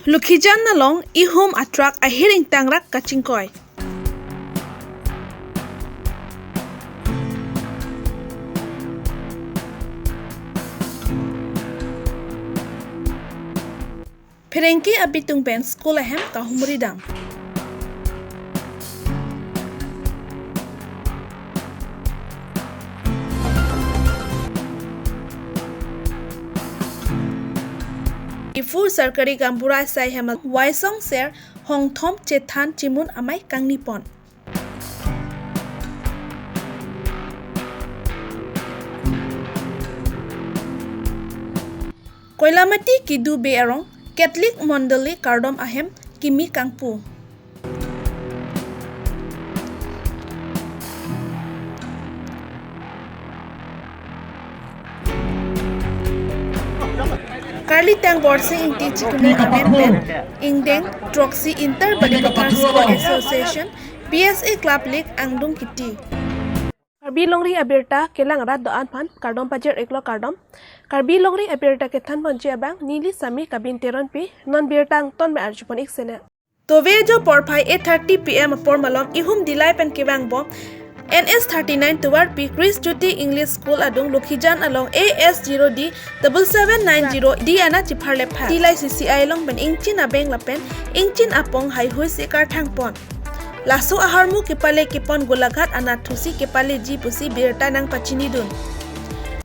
Lukhijan nalong ihum atrak ahiring tangrak kachingkoi. Perengki abitung pen school ahem kahumuridam. Ifu sarkari gamburai sai hemal waisong ser hong thom chethan chimun amai kangnipon. Koilamati kidu be arong Catholic Mondali Kardom ahem kimi kangpu. Karli tang borsing inti chikuni amen ben ingdeng Troxy Inter Badikatar School Association PSA Club League angdung kiti. Karbi longri abirta kelang rat doan pan kardom pajer eklo kardom. Karbi longri abirta kethan ponche abang nili sami kabin teron pi non birtang ton be arjupon iksene. Tovejo porphai 8:30 PM por malom ihum dilai pen kebang bom NS 39 toward P Chris Juti English School adung Lukhijan along AS0D 7790 di ana chipar lepha tilai CCI long ben ingchin abeng lapen ingchin apong hai hui sekar thangpon laso aharmu kepale kepon golagat ana thusi kepale ji pusi birta nang pachini dun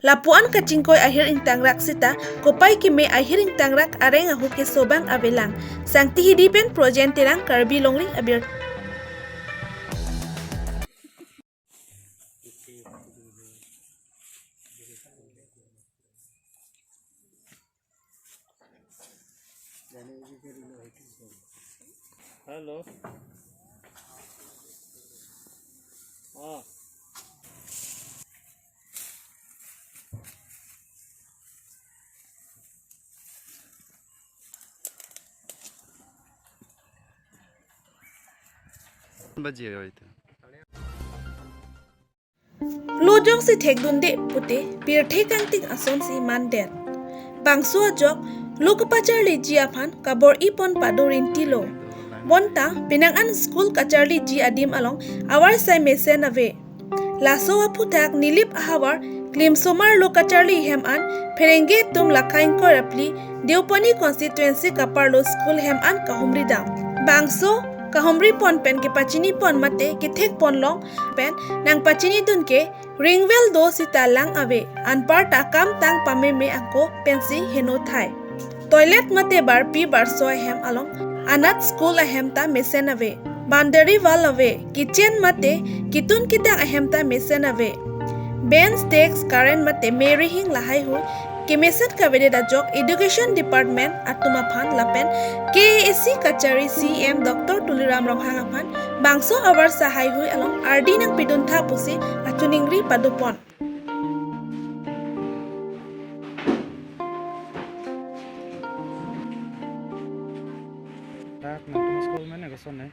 lapuan kachingkoi ahir intangrak sita kopai kime ahir intangrak areng ahu ke sobang abelang sangti hidipen projenterang karbi longri abir Hello. बजे होते Lujong si thekdunde pute pirthe kangting ason si mandet bangsu jok lukpachar ji aphan kabor ipon padorin tilo bonta pinangan school kacharli ji adim along awar sai mesen ave laso aputak nilip ahawar klim somar lokacharli hem an ferenge tum lakain ko rapli deupani constituency kaparlo school hem an kahumridam bangso kahumri pon pen ke pachini pon mate ke thek pon long pen nang pachini dun ke ringwell do sita lang ave anpar takam tang pame me angko pensi heno thai toilet mate bar pi bar soy hem along anat school ahem ta mesen ave boundary wall ave kitchen mate kitun kitang ahem ta mesen ave bench desk current mate mary hing lahai hu kemeset kavede da jok education department atuma phan lapen KAC kachari CM Dr. Tuliram Ramhang aphan bangso awar sahai hui along RD nang pidun tha pusi achuningri padupon School mana keson ni?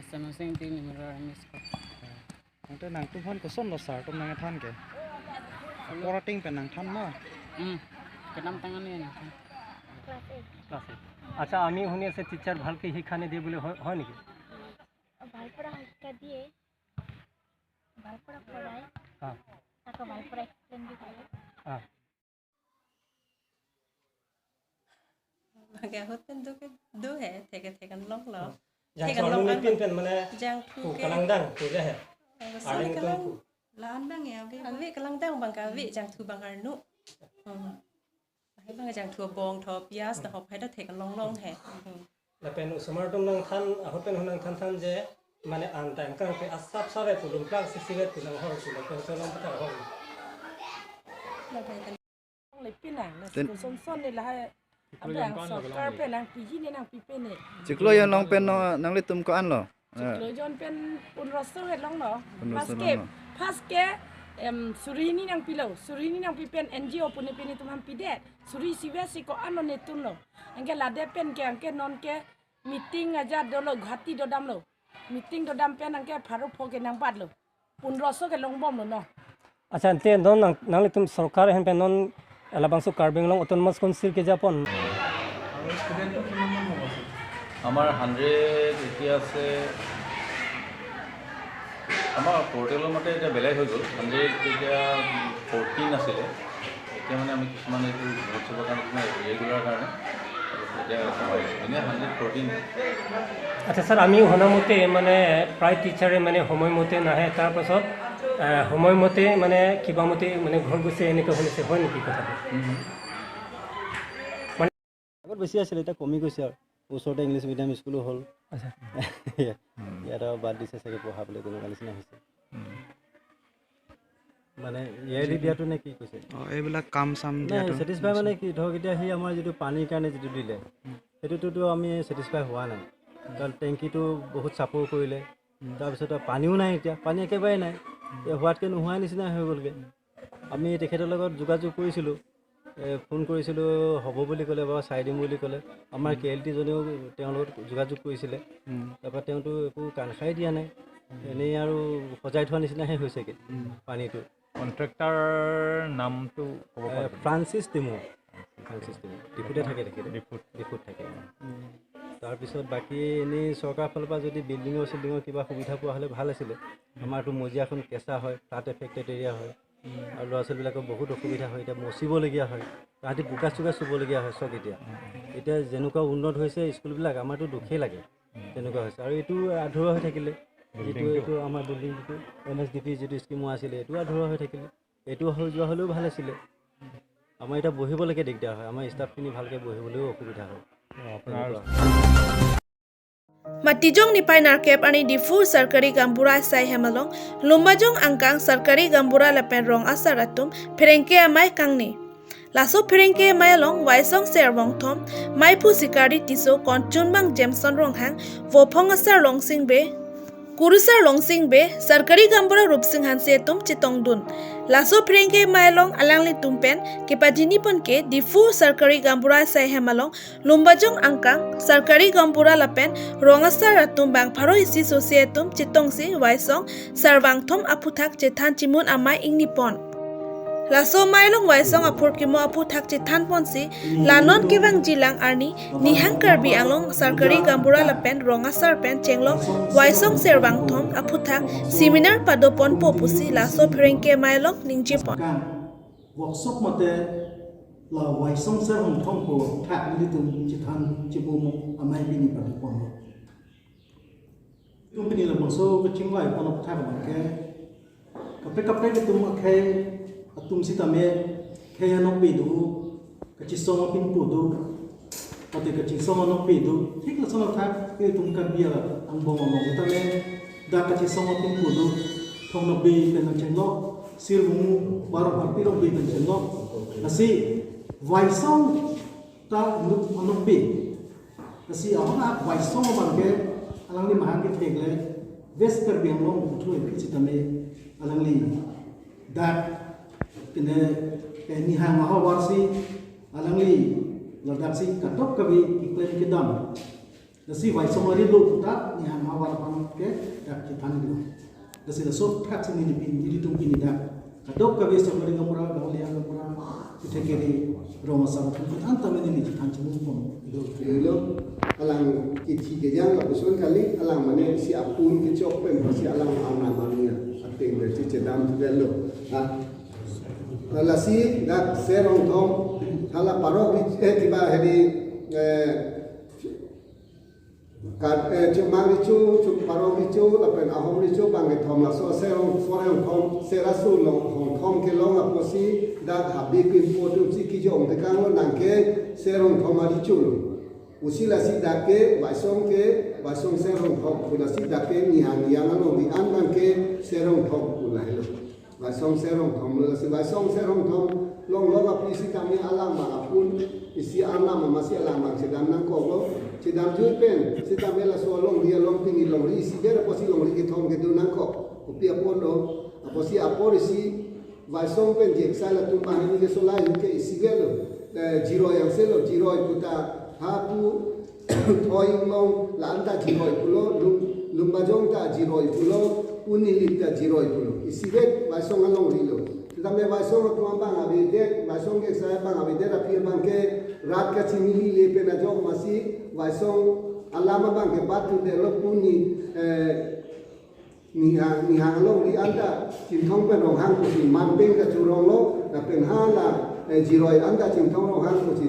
Sama sing ti ni mera misko. Nanti nang tu pun keson lo sar, tu nang than ke. Porating pen nang than ma. Kenam tangan ni na. ক্লাসে আচ্ছা আমি হুনি আছে teacher ভালকে শিখানে দিয়ে বলে হয় নাকি ভালপড়া শিক্ষা দিয়ে ভালপড়া পড়ায় হ্যাঁ তাকে ভালপড়া এক্সপ্লেন দি করে হ্যাঁ Gà hút tên đứa hệ thì cái lóc lọ yang selalu nipin pen mana giang thu ku cái kalandang ku je cái lăng là anh bang nghèo cái lăng đang bằng cái vị giang thu bằng cái nụ hay bằng cái giang thu bong thọ pias là học hay đó thì cái long hè la pen usmar tum nang than ahot pen hunang than je মানে আন time কারণ pay আসাব সাবে পুলুম class সিসিবে তুলাং Har সুলা pen solong pata hor lấy pin này là son son này là abang soccer pen nang piji ni nang pipe ni चिकलो yang long pen nang le tum ko an lo lo jon pen un roster het long no Un roster paske long no. paske suri ni nang pilau suri ni nang pipen NGO pun pen itu ham pidet suri siwe si ko ano ne tun lo angke lade pen ke angke non ke meeting aja dolo ghati do dam lo meeting do dam pen angke pharu phoke nang bad lo un roster ke long bom lo no আচ্ছা তে non নালে তুমি সরকার হেন PAN non এলা বাংসু কার্বিং লং autonomous council কে জাপন ষ্টুডেণ্টটো কিমানমান হ'ব আছে আমাৰ 100 এতিয়া আছে আমাৰ পৰ্টেলৰ মতে এতিয়া বেলেগ হৈ গ'ল 100 এতিয়া 14 আছিলে এতিয়া মানে আমি কিছুমান এইটো মহোৎসৱৰ কাৰণে কিছুমান ৰেগুলাৰ কাৰণে এতিয়া এনে 114 আচ্ছা ছাৰ আমি শুনামতে মানে প্ৰায় টিচাৰে মানে সময়মতে নাহে তাৰপাছত সময়মতে মানে কিবা মতে মানে ঘৰ গৈছে এনেকৈ শুনিছে হয় নেকি কথাটো আগত বেছি আছিলে এতিয়া কমি গৈছে আৰু ওচৰতে ইংলিছ মিডিয়াম স্কুলো হ'ল আচ্ছা ইয়াত আৰু বাদ দিছে চাগে পঢ়াবলৈ তেনেকুৱা নিচিনা হৈছে মানে ইয়াৰলি দিয়াটো নে কি কৈছে এইবিলাক কাম চাম নাই ছেটিছফাই মানে কি ধৰক এতিয়া সি আমাৰ যিটো পানীৰ কাৰণে যিটো দিলে সেইটোতো আমি ছেটিছফাই হোৱা নাই কাৰণ টেংকিটো বহুত চাপৰ কৰিলে তাৰপিছত পানীও নাই এতিয়া পানী একেবাৰে নাই হোৱাতকৈ নোহোৱাৰ নিচিনা হৈ গ'লগৈ আমি তেখেতৰ লগত যোগাযোগ কৰিছিলোঁ ফোন কৰিছিলোঁ হ'ব বুলি ক'লে বা চাই দিম বুলি ক'লে আমাৰ KLT-জনেও তেওঁৰ লগত যোগাযোগ কৰিছিলে তাৰপৰা তেওঁতো একো কাণসাৰে দিয়া নাই এনেই আৰু সজাই থোৱা নিচিনাহে হৈছেগৈ পানীটো কণ্ট্ৰেক্টাৰ নামটো ক'ব পাৰে ফ্ৰান্সিছ টিমো ডিপুতে থাকে তেখেতে ডিপুত থাকে তাৰপিছত বাকী এনেই চৰকাৰৰ ফালৰ পৰা যদি বিল্ডিঙৰ কিবা সুবিধা পোৱা হ'লে ভাল আছিলে আমাৰতো মজিয়াখন কেঁচা হয় তাত এফেক্টেড এৰিয়া হয় আৰু ল'ৰা ছোৱালীবিলাকৰ বহুত অসুবিধা হয় এতিয়া মচিবলগীয়া হয় তাহাঁতি বোকা চোকা চুবলগীয়া হয় চব এতিয়া যেনেকুৱা উন্নত হৈছে স্কুলবিলাক আমাৰতো দুখেই লাগে তেনেকুৱা হৈছে আৰু এইটো আধৰুৱা হৈ থাকিলে এইটো আমাৰ বিল্ডিংটো NSDP যিটো স্কিমো আছিলে এইটো আধৰুৱা হৈ থাকিলে এইটো হৈ যোৱা হ'লেও ভাল আছিলে আমাৰ এতিয়া বহিবলৈকে দিগদাৰ হয় আমাৰ ষ্টাফখিনি ভালকৈ বহিবলৈও অসুবিধা হয় Matijong ni Pai Narkep ani Difu Sarkari Gambura Sai Hemalong Lumbajong Angkang Sarkari Gambura Lapen Rong Asaratum Perengke Amai Kangni Laso Perengke Mailong Waisong Serwong Tom Mai Pu Sikari Tiso Konchunbang Jameson Ronghang Vopong Asar Longsing Be Kurusar Longsing Be Sarkari Gambura Rupsing Hanse Tum Chitong Dun Laso Perengke Mailong Alangli Tumpen Kepajini Ponke Difu Sarkari Gambura Sai Hemalong Lumbajong Angkang Sarkari Gambura Lapen Rongasar Ratum Bang Paro Isi Sosietum Chitongsi Waisong Sarwang Tom Aputak Chetan Chimun Amai Ingnipon Laso Mailong Waisong Apur Kimo Aputak Chetan Ponsi Lanon Kivang Jilang Arni Nihang Karbi Along Sarkari Gambura Lapen Rongasar Pen Chenglong Waisong Serwang Tom Aputak Seminar Padopon Popusi Laso Perengke Mailong Ningjipon workshop mate la Waisong Serwang Tom ko thak ni tum Chetan Chibum amai bini Padopon tum bini la bangso ke chingwai ponok thak bangke kape tum akhe atum sitame kaya nok bidu kachisong pin pudu pati kachisong nok bidu thik la sono thak ke tum kan bia ang bong tame da kachisong pin pudu thong nok bi pen chenno sir mu bar bharti nok bi pen chenno asi Waisong ta nok bi asi ahona Waisong bangke alang ni mahang ke thegle west kar bi long uthu sitame alang li dat kene ni hang ma warsi alangli ladaksi katok kabi iklen kidam dasi vai somari lo puta ni hang ma war pan ke dak chitan do dasi da so thak sini ni pin di tum pin da katok kabi somari ngamura gaulia ngamura itekeri roma sa putan tamene ni chitan chimu pon do lo alang ichi ke jang la pusun kali alang mane si apun ke chok pen si alang amna mania ating de chedam lo ha lasi dak serong thom hala parok tiba hedi mang ricu parok ricu apen ahom ricu bangai thom la so serong thom serasu long thom ke long aposi dak habi pin potu chiki jong te kang lo nangke serong thom ricu lo usi lasi dake basong serong thom kulasi dake ni hang lo bi an nangke serong thom kulai lo Basong serong thom la si basong serong thom long api si kami alang ma apun isi alam ma si alang ma sedam nang ko lo sedam jui pen si kami la so long dia long pingi long ri si ber posi long ri ke thom ke du nang ko upi apon lo posi apor isi basong pen jek sala tu pa ni ke so la ke isi gelo jiro yang selo jiro puta ha pu thoi long la anta jiro pulo lumbajong ta jiro pulo unilip ta jiro pulo isi bet basong along ri lo tetapi waisong tuan bang abidet waisong ke saya bang abidet api bang ke rat ke cimili lepe na jok masih waisong alama bang ke batu de lokuni ni hang lo di anda cim thong pe rong hang ku si man peng ka churong lo na pen hala jiroi anda cim thong rong hang ku si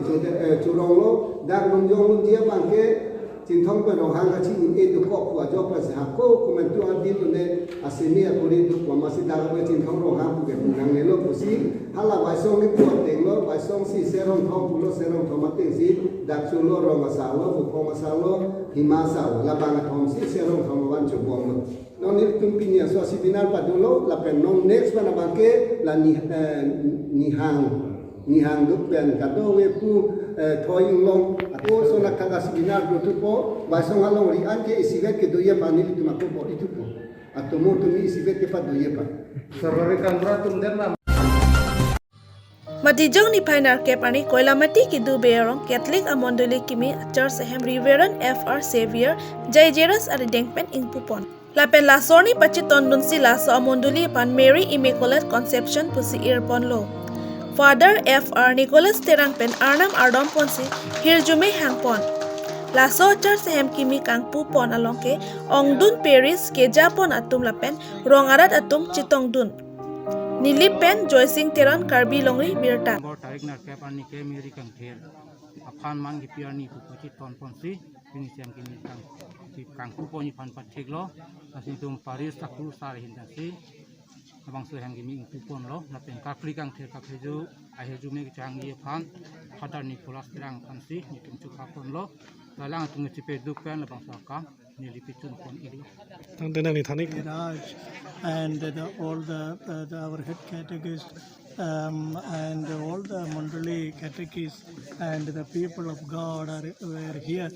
churong lo dak lum jong lum dia bang ke cim thong pe rong hang ka chi ni e du ko ku a jok pa sa ko ku men tu adin tu ne asini a kuri du ku masih dak pe cim thong rong hang ku ke nang ne lo ku si hala waisong ni tu teng lo waisong si serong thong pu lo serong thong ma teng si dak chu lo rong ma sa lo ku ko ma sa lo hima sa la bang thong si serong thong wan chu bong lo non il tumpinia so seminar padulo la pen non next mana bangke la ni hang dup pen kado we pu thoing long ako so la kaga seminar do tu po ba so ngalong ri an ke isive ke do ye panil tu mako po itu po atomo tu ni isive ke pa do ye pa sarare kandra tum der na Matijong ni Painar Kepani Koilamati ki du Bearong Catholic Amondoli Kimi Church Hem Reverend F.R. Xavier Jai Jeras Ari Dengpen Ing Pupon Lapen Lasoni Pachiton Dun Sila Sa Amondoli Pan Mary Immaculate Conception Pusi Irpon Lo Father F.R. Nicholas Terangpen Arnam Ardom Ponsi Hirjume Hangpon Laso Church Hem Kimi Kang Pupon Alongke Ongdun Paris Ke Japon Atum Lapen Rongarat Atum Chitong Dun Nilip Pen Joy Singh Teran Karbi Longri Birta tarik na kep ani ke miri kang thel aphan man gi piani ku pachi ton ponsi kini siam kini kang ku poni phan pat theklo asin tum paris takru sar hin si abang so hem gi mi ku pon lo na pen kakli kang thel ka pheju a heju me chang gi phan Father Nicholas Terang phansi ni tum chu ka pon lo lalang tum chi pe du pen abang sa ka ni li pichun pon ili tang tenang ni thanik and all the our head catechist and all the Mandali catechists and the people of God were here,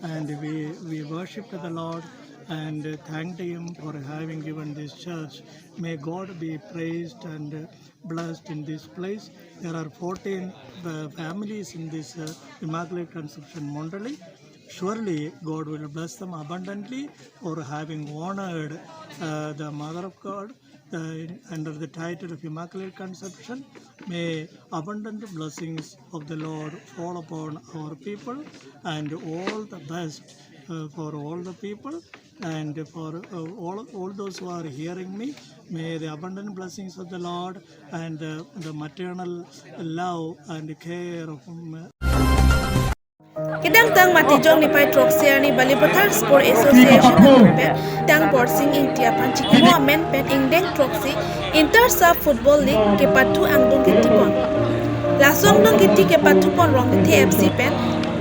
and we worshipped the Lord and thanked Him for having given this church. May God be praised and blessed in this place. There are 14 families in this Immaculate Conception Mandali. Surely God will bless them abundantly for having honored the Mother of God under the title of Immaculate Conception. May abundant blessings of the Lord fall upon our people, and all the best for all the people, and for all those who are hearing me. May the abundant blessings of the Lord and the maternal love and care of Kidang tang Matijong ni Pai Troxier ni Balipatar Sport Association Pet tang Borsing Ing Tiapan Chikimo Men Pet Ing Deng Troxi Inter Sub Football League ke patu ang dong kitipon Lasong dong kiti ke patu pon rong kiti FC Pen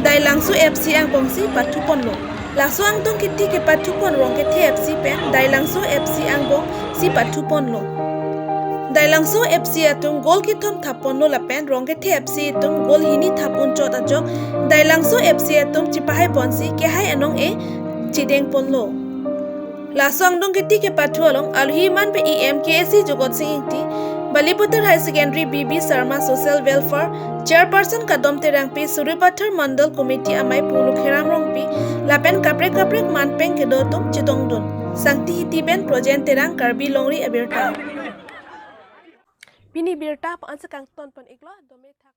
Dai langsu FC ang bongsi patu pon lo Laso ang dong kiti ke patu pon rong kiti FC Pen Dai langsu FC ang bong si patu pon lo Dai langsu FC atung gol kitom thapon lo lapen rong kiti FC atung gol hini thapun chot ajok Dai langsu FC atung chipahay ponsi ke hai anong e chideng pon lo Laso ang dong kiti ke patu along alhi man pe EMKSC Jogot Singh Ingti Baliputar High Secondary BB Sharma Social Welfare Chairperson Kadom Terang P Suripathar Mandal Committee Amai Pulu Kheram Rong P Lapen Kaprek Manpeng Kedotum Chitong Dun Sangti Hitiben Projen Terang Karbi Longri Abirta Pini Birta Pansa Kang Ton Pon Iglo Dome Thak